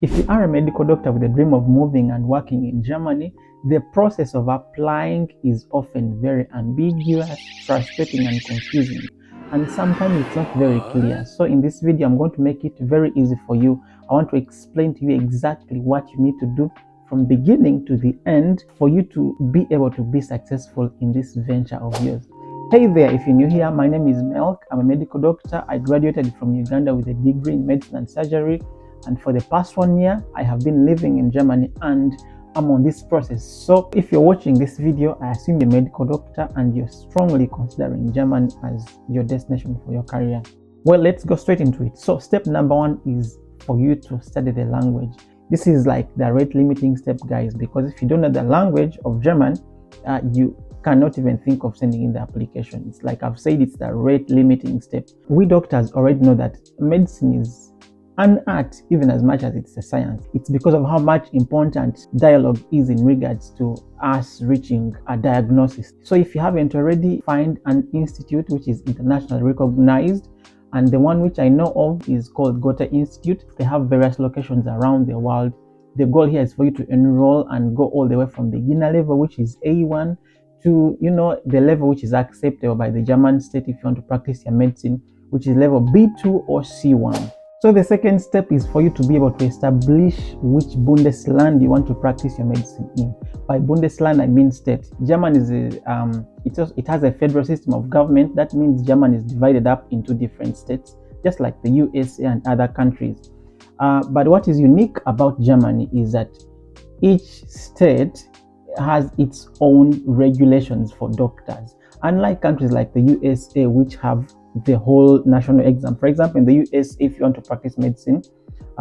If you are a medical doctor with a dream of moving and working in Germany, the process of applying is often very ambiguous, frustrating, and confusing. And sometimes it's not very clear. So in this video, I'm going to make it very easy for you. I want to explain to you exactly what you need to do from beginning to the end for you to be able to be successful in this venture of yours. Hey there, if you're new here, my name is Melk. I'm a medical doctor. I graduated from Uganda with a degree in medicine and surgery. And for the past 1 year, I have been living in Germany and I'm on this process. So if you're watching this video, I assume you're a medical doctor and you're strongly considering Germany as your destination for your career. Well, let's go straight into it. So step number 1 is for you to study the language. This is like the rate limiting step, guys, because if you don't know the language of German, you cannot even think of sending in the application. It's like I've said, it's the rate limiting step. We doctors already know that medicine is an art even as much as it's a science. It's because of how much important dialogue is in regards to us reaching a diagnosis. So if you haven't already, find an institute which is internationally recognized, and the one which I know of is called Goethe Institute. They have various locations around the world. The goal here is for you to enroll and go all the way from beginner level, which is A1, to the level which is acceptable by the German state if you want to practice your medicine, which is level B2 or C1. So the second step is for you to be able to establish which Bundesland you want to practice your medicine in. By Bundesland, I mean state. German is it has a federal system of government. That means German is divided up into different states, just like the USA and other countries. But what is unique about Germany is that each state has its own regulations for doctors. Unlike countries like the USA, which have the whole national exam. For example, in the US, if you want to practice medicine,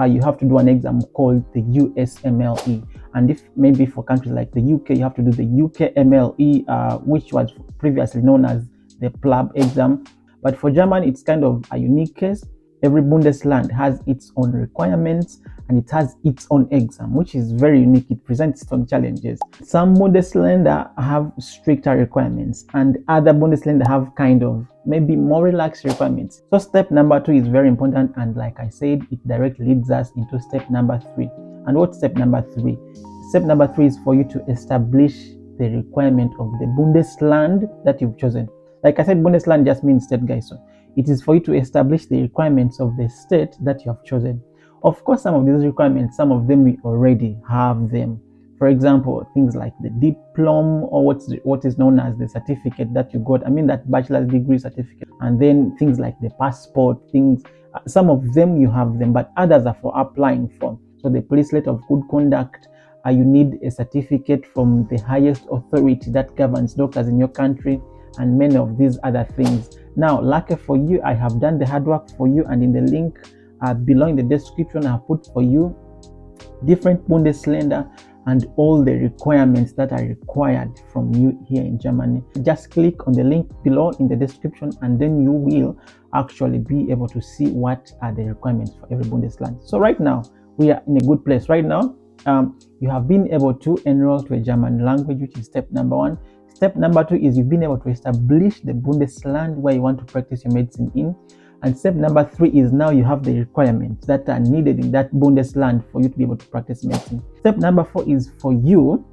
you have to do an exam called the USMLE. And if maybe for countries like the UK, you have to do the UKMLE, which was previously known as the PLAB exam. But for Germany, it's kind of a unique case. Every Bundesland has its own requirements and it has its own exam, which is very unique. It presents its own challenges. Some Bundesländer have stricter requirements and other Bundesländer have kind of maybe more relaxed requirements. So step number 2 is very important, and like I said, it directly leads us into step number 3. And what's step number 3? Step number 3 is for you to establish the requirement of the Bundesland that you've chosen. Like I said, Bundesland just means state, guys. So it is for you to establish the requirements of the state that you have chosen. Of course, some of these requirements, some of them we already have them. For example, things like the diploma, or what is known as the certificate that you got. I mean that bachelor's degree certificate. And then things like the passport, things. Some of them you have them, but others are for applying for. So the police letter of good conduct. You need a certificate from the highest authority that governs doctors in your country, and many of these other things. Now, lucky for you, I have done the hard work for you, and in the link below in the description, I have put for you different Bundesländer and all the requirements that are required from you here in Germany. Just click on the link below in the description, and then you will actually be able to see what are the requirements for every Bundesland. So right now, we are in a good place. Right now, you have been able to enroll to a German language, which is step number 1. Step number 2 is you've been able to establish the Bundesland where you want to practice your medicine in. And step number 3 is now you have the requirements that are needed in that Bundesland for you to be able to practice medicine. Step number 4 is for you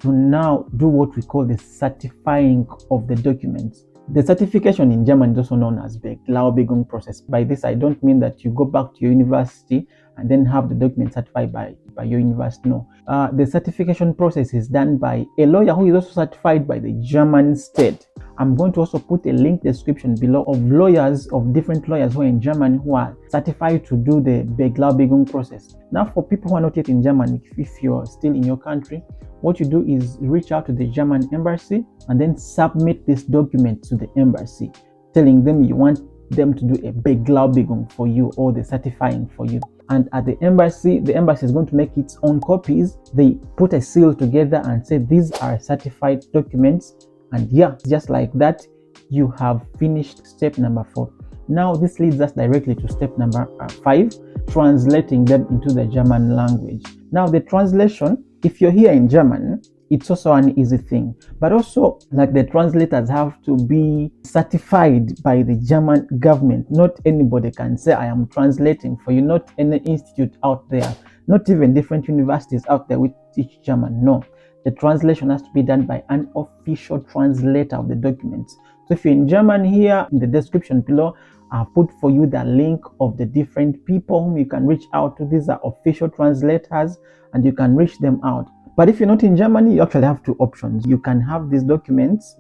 to now do what we call the certifying of the documents. The certification in German is also known as Beglaubigung process. By this, I don't mean that you go back to your university and then have the document certified by your university. No. The certification process is done by a lawyer who is also certified by the German state. I'm going to also put a link description below of lawyers, of different lawyers who are in Germany who are certified to do the Beglaubigung process. Now, for people who are not yet in Germany, if you're still in your country, what you do is reach out to the German embassy and then submit this document to the embassy, telling them you want them to do a Beglaubigung for you, or the certifying for you. And at the embassy is going to make its own copies. They put a seal together and say these are certified documents. And yeah, just like that, you have finished step number 4. Now this leads us directly to step number 5, translating them into the German language. Now the translation, if you're here in Germany, it's also an easy thing. But also, like, the translators have to be certified by the German government. Not anybody can say, I am translating for you. Not any institute out there, not even different universities out there which teach German. No, the translation has to be done by an official translator of the documents. So if you're in German, here in the description below, I've put for you the link of the different people whom you can reach out to. These are official translators and you can reach them out. But if you're not in Germany, you actually have two options. You can have these documents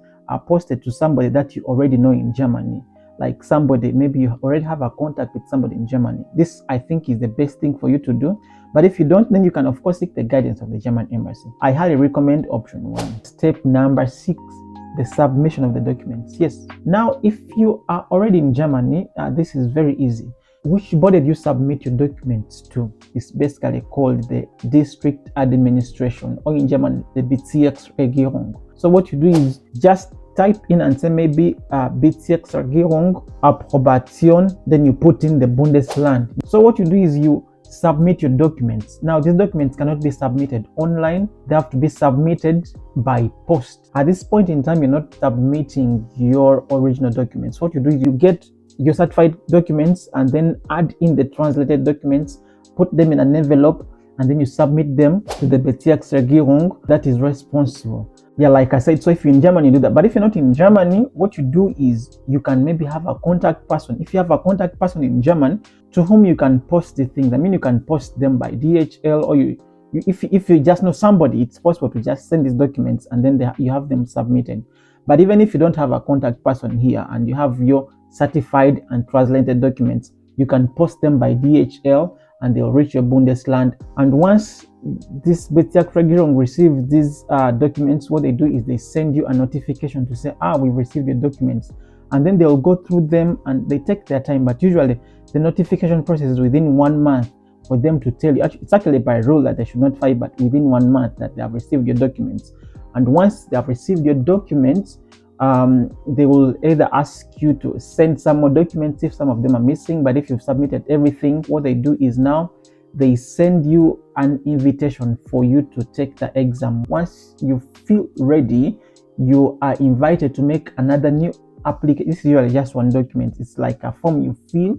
posted to somebody that you already know in Germany. Like somebody, maybe you already have a contact with somebody in Germany. This, I think, is the best thing for you to do. But if you don't, then you can, of course, seek the guidance of the German embassy. I highly recommend option 1. Step number 6, the submission of the documents. Yes. Now, if you are already in Germany, this is very easy. Which body do you submit your documents to? It's basically called the district administration, or in German, the Bezirksregierung. So what you do is just type in and say maybe Bezirksregierung Approbation, then you put in the Bundesland. So what you do is you submit your documents. Now, these documents cannot be submitted online. They have to be submitted by post. At this point in time, you're not submitting your original documents. What you do is you get your certified documents and then add in the translated documents, put them in an envelope, and then you submit them to the Bezirksregierung that is responsible. Yeah, like I said, so if you're in Germany, you do that. But if you're not in Germany, what you do is you can maybe have a contact person. If you have a contact person in German to whom you can post the things, I mean, you can post them by DHL, or if you just know somebody, it's possible to just send these documents and then you have them submitted. But even if you don't have a contact person here and you have your certified and translated documents, you can post them by DHL and they'll reach your Bundesland. And once this Bezirksregierung receives these documents, what they do is they send you a notification to say, we've received your documents. And then they'll go through them and they take their time. But usually the notification process is within 1 month for them to tell you. It's actually by rule that they should notify, but within 1 month that they have received your documents. And once they have received your documents, they will either ask you to send some more documents if some of them are missing. But if you've submitted everything, what they do is now they send you an invitation for you to take the exam. Once you feel ready, you are invited to make another new application. This is usually just one document. It's like a form you fill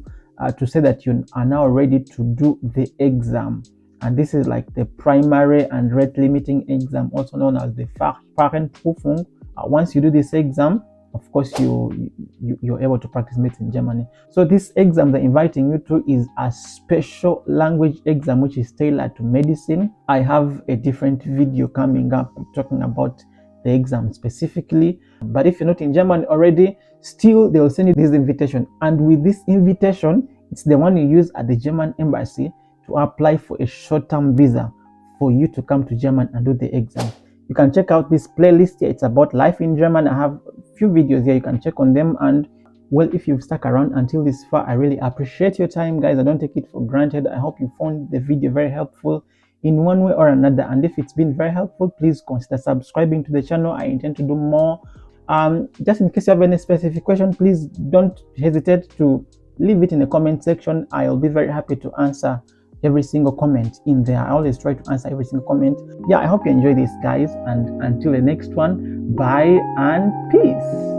to say that you are now ready to do the exam. And this is like the primary and rate limiting exam, also known as the Fachsprachenprüfung. Once you do this exam, of course, you're able to practice medicine in Germany. So this exam they're inviting you to is a special language exam, which is tailored to medicine. I have a different video coming up talking about the exam specifically. But if you're not in Germany already, still they will send you this invitation. And with this invitation, it's the one you use at the German embassy to apply for a short-term visa for you to come to Germany and do the exam. You can check out this playlist here. It's about life in German. I have a few videos here. You can check on them. And well, if you've stuck around until this far, I really appreciate your time, guys. I don't take it for granted. I hope you found the video very helpful in one way or another. And if it's been very helpful, please consider subscribing to the channel. I intend to do more. Just in case you have any specific question, please don't hesitate to leave it in the comment section. I'll be very happy to answer every single comment in there. I always try to answer every single comment. Yeah, I hope you enjoy this, guys, and until the next one, bye and peace.